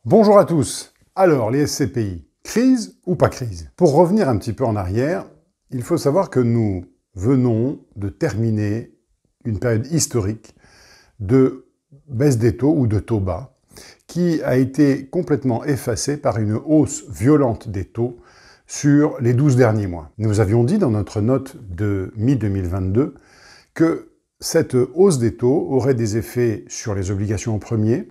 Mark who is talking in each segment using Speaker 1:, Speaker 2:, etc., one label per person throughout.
Speaker 1: Bonjour à tous. Alors, les SCPI, crise ou pas crise? Pour revenir un petit peu en arrière, il faut savoir que nous venons de terminer une période historique de baisse des taux ou de taux bas qui a été complètement effacée par une hausse violente des taux sur les 12 derniers mois. Nous avions dit dans notre note de mi-2022 que cette hausse des taux aurait des effets sur les obligations en premier,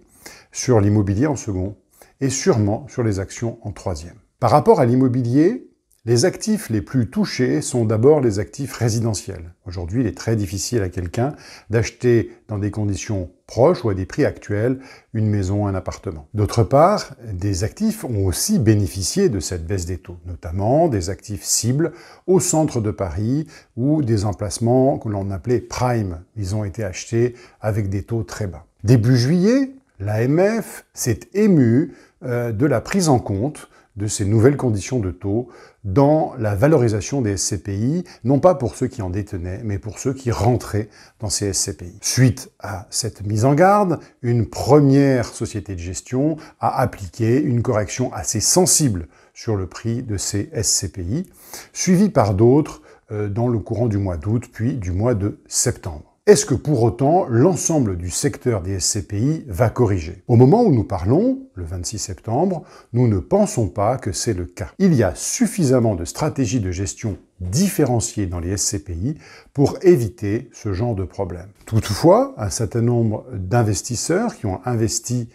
Speaker 1: sur l'immobilier en second, et sûrement sur les actions en troisième. Par rapport à l'immobilier, les actifs les plus touchés sont d'abord les actifs résidentiels. Aujourd'hui, il est très difficile à quelqu'un d'acheter dans des conditions proches ou à des prix actuels une maison, un appartement. D'autre part, des actifs ont aussi bénéficié de cette baisse des taux, notamment des actifs cibles au centre de Paris ou des emplacements que l'on appelait prime. Ils ont été achetés avec des taux très bas. Début juillet, l'AMF s'est émue de la prise en compte de ces nouvelles conditions de taux dans la valorisation des SCPI, non pas pour ceux qui en détenaient, mais pour ceux qui rentraient dans ces SCPI. Suite à cette mise en garde, une première société de gestion a appliqué une correction assez sensible sur le prix de ces SCPI, suivie par d'autres dans le courant du mois d'août, puis du mois de septembre. Est-ce que pour autant, l'ensemble du secteur des SCPI va corriger? Au moment où nous parlons, le 26 septembre, nous ne pensons pas que c'est le cas. Il y a suffisamment de stratégies de gestion différenciées dans les SCPI pour éviter ce genre de problème. Toutefois, un certain nombre d'investisseurs qui ont investi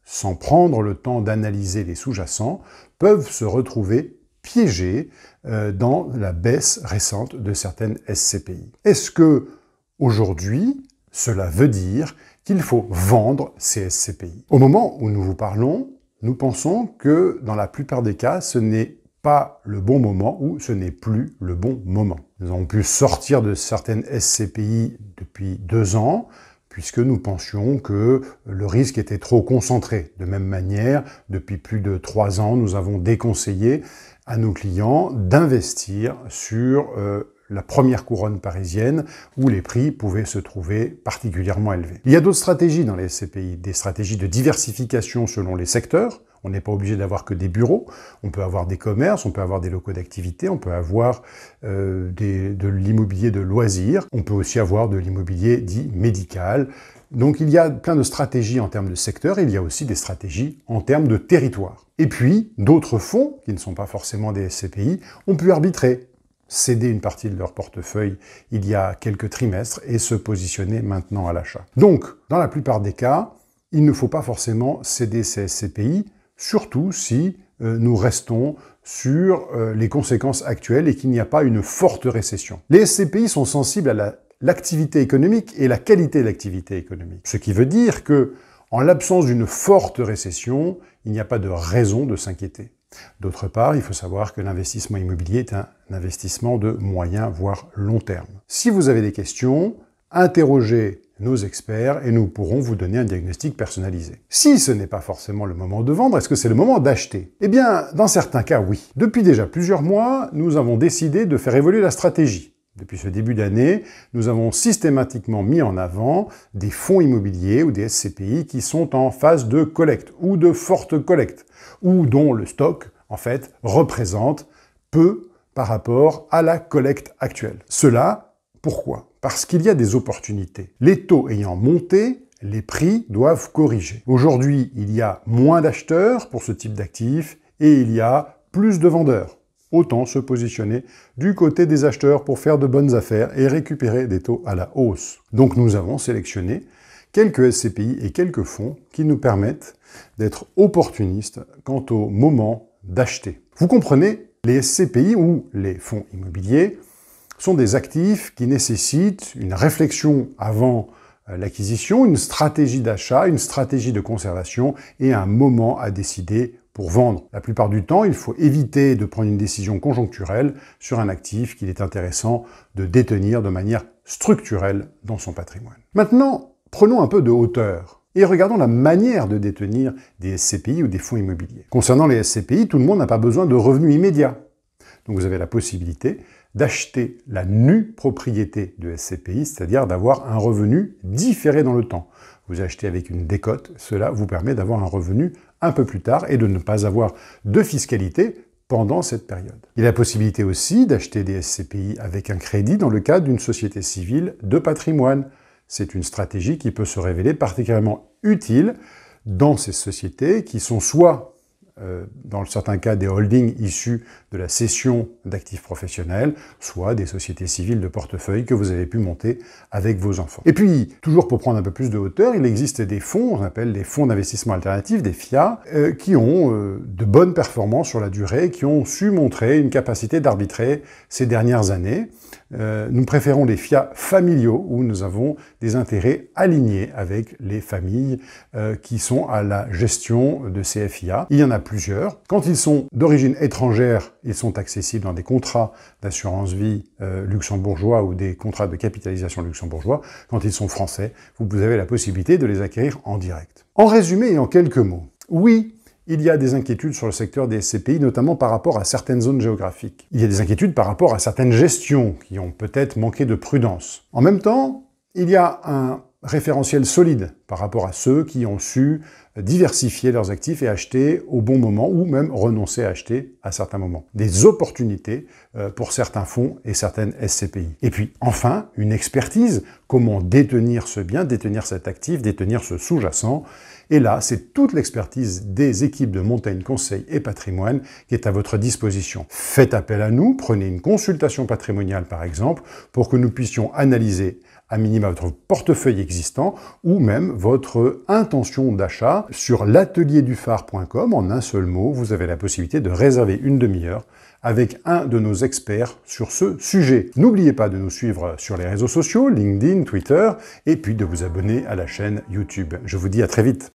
Speaker 1: sans prendre le temps d'analyser les sous-jacents peuvent se retrouver piégés dans la baisse récente de certaines SCPI. Est-ce que aujourd'hui, cela veut dire qu'il faut vendre ces SCPI. Au moment où nous vous parlons, nous pensons que dans la plupart des cas, ce n'est pas le bon moment ou ce n'est plus le bon moment. Nous avons pu sortir de certaines SCPI depuis 2 ans, puisque nous pensions que le risque était trop concentré. De même manière, depuis plus de 3 ans, nous avons déconseillé à nos clients d'investir sur la première couronne parisienne, où les prix pouvaient se trouver particulièrement élevés. Il y a d'autres stratégies dans les SCPI, des stratégies de diversification selon les secteurs. On n'est pas obligé d'avoir que des bureaux, on peut avoir des commerces, on peut avoir des locaux d'activité, on peut avoir de l'immobilier de loisirs, on peut aussi avoir de l'immobilier dit médical. Donc il y a plein de stratégies en termes de secteur, et il y a aussi des stratégies en termes de territoire. Et puis, d'autres fonds, qui ne sont pas forcément des SCPI, ont pu arbitrer, céder une partie de leur portefeuille il y a quelques trimestres et se positionner maintenant à l'achat. Donc, dans la plupart des cas, il ne faut pas forcément céder ces SCPI, surtout si nous restons sur les conséquences actuelles et qu'il n'y a pas une forte récession. Les SCPI sont sensibles à l'activité économique et la qualité de l'activité économique. Ce qui veut dire que, en l'absence d'une forte récession, il n'y a pas de raison de s'inquiéter. D'autre part, il faut savoir que l'investissement immobilier est un investissement de moyen voire long terme. Si vous avez des questions, interrogez nos experts et nous pourrons vous donner un diagnostic personnalisé. Si ce n'est pas forcément le moment de vendre, est-ce que c'est le moment d'acheter? Eh bien, dans certains cas, oui. Depuis déjà plusieurs mois, nous avons décidé de faire évoluer la stratégie. Depuis ce début d'année, nous avons systématiquement mis en avant des fonds immobiliers ou des SCPI qui sont en phase de collecte ou de forte collecte, ou dont le stock, en fait, représente peu par rapport à la collecte actuelle. Cela, pourquoi? Parce qu'il y a des opportunités. Les taux ayant monté, les prix doivent corriger. Aujourd'hui, il y a moins d'acheteurs pour ce type d'actifs et il y a plus de vendeurs. Autant se positionner du côté des acheteurs pour faire de bonnes affaires et récupérer des taux à la hausse. Donc nous avons sélectionné quelques SCPI et quelques fonds qui nous permettent d'être opportunistes quant au moment d'acheter. Vous comprenez, les SCPI ou les fonds immobiliers sont des actifs qui nécessitent une réflexion avant l'acquisition, une stratégie d'achat, une stratégie de conservation et un moment à décider pour vendre. La plupart du temps, il faut éviter de prendre une décision conjoncturelle sur un actif qu'il est intéressant de détenir de manière structurelle dans son patrimoine. Maintenant, prenons un peu de hauteur et regardons la manière de détenir des SCPI ou des fonds immobiliers. Concernant les SCPI, tout le monde n'a pas besoin de revenus immédiats. Donc vous avez la possibilité d'acheter la nue propriété de SCPI, c'est-à-dire d'avoir un revenu différé dans le temps. vous achetez avec une décote, cela vous permet d'avoir un revenu un peu plus tard et de ne pas avoir de fiscalité pendant cette période. Il y a la possibilité aussi d'acheter des SCPI avec un crédit dans le cadre d'une société civile de patrimoine. C'est une stratégie qui peut se révéler particulièrement utile dans ces sociétés qui sont soit dans certains cas des holdings issus de la cession d'actifs professionnels, soit des sociétés civiles de portefeuille que vous avez pu monter avec vos enfants. Et puis, toujours pour prendre un peu plus de hauteur, il existe des fonds, on appelle des fonds d'investissement alternatifs, des FIA, qui ont de bonnes performances sur la durée, qui ont su montrer une capacité d'arbitrer ces dernières années. Nous préférons les FIA familiaux, où nous avons des intérêts alignés avec les familles qui sont à la gestion de ces FIA. Il y en a plusieurs. Quand ils sont d'origine étrangère, ils sont accessibles dans des contrats d'assurance vie luxembourgeois ou des contrats de capitalisation luxembourgeois. Quand ils sont français, vous avez la possibilité de les acquérir en direct. En résumé et en quelques mots, oui, il y a des inquiétudes sur le secteur des SCPI, notamment par rapport à certaines zones géographiques. Il y a des inquiétudes par rapport à certaines gestions qui ont peut-être manqué de prudence. En même temps, il y a un référentiel solide par rapport à ceux qui ont su diversifier leurs actifs et acheter au bon moment ou même renoncer à acheter à certains moments. Des opportunités pour certains fonds et certaines SCPI. Et puis enfin, une expertise, comment détenir ce bien, détenir cet actif, détenir ce sous-jacent. Et là, c'est toute l'expertise des équipes de Montaigne Conseil et Patrimoine qui est à votre disposition. Faites appel à nous, prenez une consultation patrimoniale par exemple, pour que nous puissions analyser à minima votre portefeuille existant ou même votre intention d'achat. Sur l'atelierduphare.com, en un seul mot, vous avez la possibilité de réserver une demi-heure avec un de nos experts sur ce sujet. N'oubliez pas de nous suivre sur les réseaux sociaux, LinkedIn, Twitter, et puis de vous abonner à la chaîne YouTube. Je vous dis à très vite.